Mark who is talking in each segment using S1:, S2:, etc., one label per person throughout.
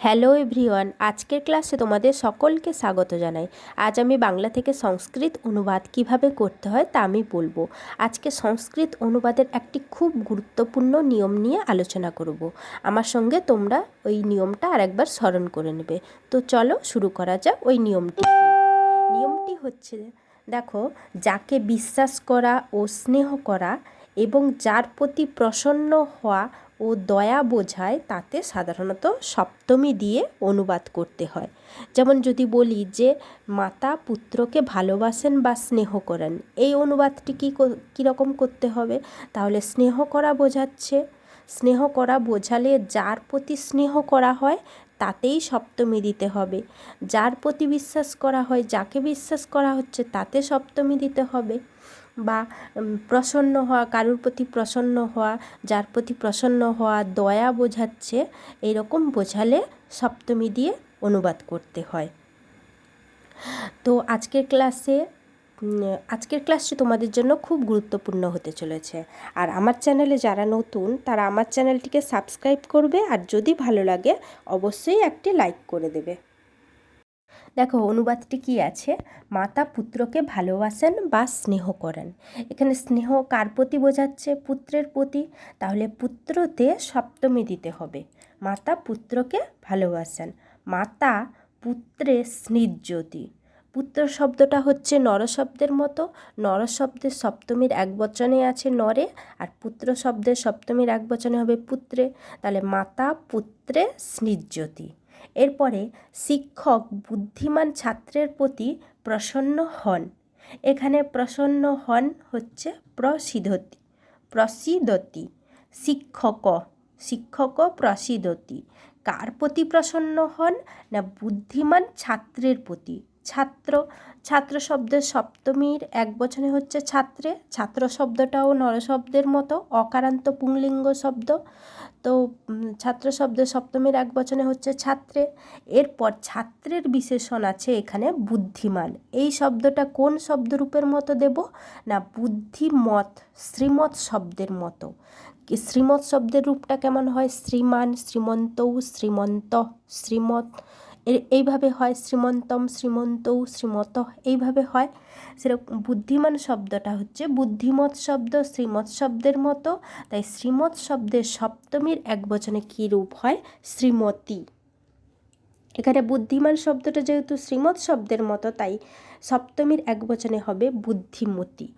S1: Hello everyone, আজকের ক্লাসে তোমাদের সকলকে স্বাগত জানাই। আজ আমি বাংলা থেকে সংস্কৃত অনুবাদ কিভাবে করতে হয় তা আমি বলবো। আজকে সংস্কৃত অনুবাদের একটি খুব গুরুত্বপূর্ণ নিয়ম নিয়ে আলোচনা করব। আমার সঙ্গে তোমরা ওই নিয়মটা আরেকবার স্মরণ করে নেবে। তো চলো শুরু করা যাক। ওই নিয়মটি নিয়মটি হচ্ছে, দেখো, যাকে বিশ্বাস করা ও স্নেহ করা এবং যার প্রতি প্রসন্ন হওয়া ও দয়া বোঝায় তাতে সাধারণত সপ্তমী দিয়ে অনুবাদ করতে হয়। যেমন যদি বলি যে মাতা পুত্রকে ভালোবাসেন বা স্নেহ করেন, এই অনুবাদটি কীরকম করতে হবে? তাহলে স্নেহ করা বোঝাচ্ছে, স্নেহ করা বোঝালে যার প্রতি স্নেহ করা হয় তাতেই সপ্তমী দিতে হবে। যার প্রতি বিশ্বাস করা হয়, যাকে বিশ্বাস করা হচ্ছে তাতে সপ্তমী দিতে হবে। বা প্রসন্ন হওয়া, কারোর প্রতি প্রসন্ন হওয়া, যার প্রতি প্রসন্ন হওয়া দয়া বোঝাচ্ছে, এইরকম বোঝালে সপ্তমী দিয়ে অনুবাদ করতে হয়। তো আজকের ক্লাসটি তোমাদের জন্য খুব গুরুত্বপূর্ণ হতে চলেছে। আর আমার চ্যানেলে যারা নতুন তারা আমার চ্যানেলটিকে সাবস্ক্রাইব করবে, আর যদি ভালো লাগে অবশ্যই একটি লাইক করে দেবে। দেখো অনুবাদটি কি আছে, মাতা পুত্রকে ভালোবাসেন বা স্নেহ করেন। এখানে স্নেহ কার প্রতি বোঝাচ্ছে? পুত্রের প্রতি। তাহলে পুত্রতে সপ্তমী দিতে হবে। মাতা পুত্রকে ভালোবাসেন। মাতা পুত্রে স্নিগ্ধতি। পুত্র শব্দটা হচ্ছে নর শব্দের মতো। নর শব্দের সপ্তমীর একবচনে আছে নরে, আর পুত্র শব্দের সপ্তমীর একবচনে হবে পুত্রে। তাহলে মাতা পুত্রে স্নিগ্ধতি। এরপরে শিক্ষক বুদ্ধিমান ছাত্রের প্রতি প্রসন্ন হন। এখানে প্রসন্ন হন হচ্ছে প্রসিদতি। শিক্ষক প্রসিদতি। কার প্রতি প্রসন্ন হন? না বুদ্ধিমান ছাত্রের প্রতি। ছাত্র শব্দের সপ্তমীর একবচনে হচ্ছে ছাত্রে। ছাত্র শব্দটাও নরশব্দের মতো, অকারান্ত পুংলিঙ্গ শব্দ। তো ছাত্র শব্দের সপ্তমীর একবচনে হচ্ছে ছাত্রে। এরপর ছাত্রের বিশেষণ আছে এখানে বুদ্ধিমান। এই শব্দটা কোন শব্দরূপের মতো দেব? না বুদ্ধিমত, শ্রীমৎ শব্দের মতো। শ্রীমৎ শব্দের রূপটা কেমন হয়? শ্রীমান, শ্রীমন্তৌ, শ্রীমন্ত, শ্রীমৎ, এইভাবে হয়। শ্রীমন্তম, শ্রীমন্তৌ, শ্রীমত, এইভাবে হয়। সেরকম বুদ্ধিমান শব্দটা হচ্ছে বুদ্ধিমৎ শব্দ, শ্রীমৎ শব্দের মতো। তাই শ্রীমৎ শব্দের সপ্তমীর একবচনে কী রূপ হয়? শ্রীমতী। এখানে বুদ্ধিমান শব্দটা যেহেতু শ্রীমৎ শব্দের মতো, তাই সপ্তমীর একবচনে হবে বুদ্ধিমতী।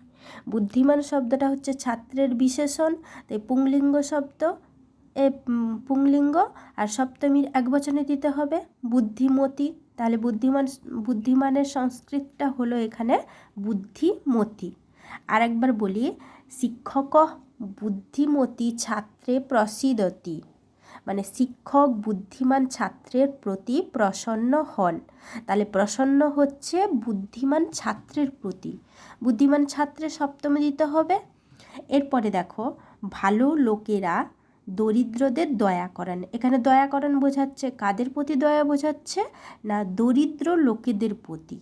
S1: বুদ্ধিমান শব্দটা হচ্ছে ছাত্রের বিশেষণ, তাই পুংলিঙ্গ শব্দ, পুংলিঙ্গ, আর সপ্তমীর একবচনে দিতে হবে বুদ্ধিমতী। তাহলে বুদ্ধিমানের সংস্কৃতটা হলো এখানে বুদ্ধিমতী। আর একবার বলি, শিক্ষক বুদ্ধিমতী ছাত্রে প্রসিদতি। মানে শিক্ষক বুদ্ধিমান ছাত্রের প্রতি প্রসন্ন হন। তাহলে প্রসন্ন হচ্ছে বুদ্ধিমান ছাত্রের প্রতি। বুদ্ধিমান ছাত্রের সপ্তমী দিতে হবে। এরপরে দেখো, ভালো লোকেরা দরিদ্রদের দয়া করেন। এখানে দয়া করেন বোঝাচ্ছে কাদের প্রতি দয়া বোঝাচ্ছে? না দরিদ্র লোকেদের প্রতি।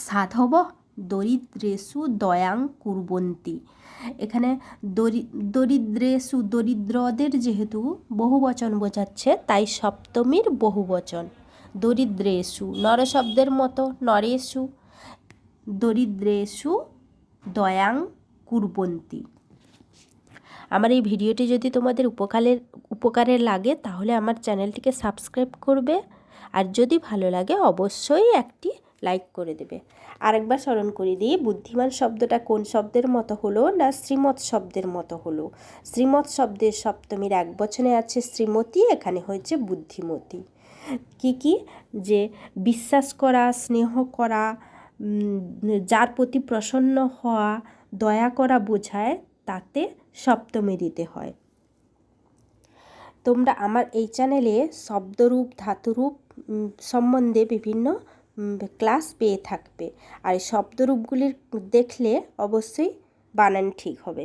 S1: সাধব দরিদ্রেষু দয়াং কুর্বন্তি। এখানে দরিদ্রেষু, দরিদ্রদের যেহেতু বহুবচন বোঝাচ্ছে, তাই সপ্তমীর বহুবচন। দরিদ্রেষু নর শব্দের মতো, নরেষু, দরিদ্রেষু দয়াং কুর্বন্তি। আমার এই ভিডিওটি যদি তোমাদের উপকারের লাগে তাহলে আমার চ্যানেলটিকে সাবস্ক্রাইব করবে, আর যদি ভালো লাগে অবশ্যই একটি লাইক করে দেবে। আরেকবার স্মরণ করে দিই, বুদ্ধিমান শব্দটা কোন শব্দের মতো হলো? না শ্রীমৎ শব্দের মতো হলো। শ্রীমৎ শব্দের সপ্তমীর একবচনে আছে শ্রীমতী, এখানে হয়েছে বুদ্ধিমতী। কি যে বিশ্বাস করা, স্নেহ করা, যার প্রতি প্রসন্ন হওয়া, দয়া করা বোঝায়, তাতে সপ্তমী দিতে হয়। তোমরা আমার এই চ্যানেলে শব্দরূপ, ধাতুরূপ সম্বন্ধে বিভিন্ন ক্লাস পেয়ে থাকবে, আর এই শব্দরূপগুলির দেখলে অবশ্যই বানান ঠিক হবে।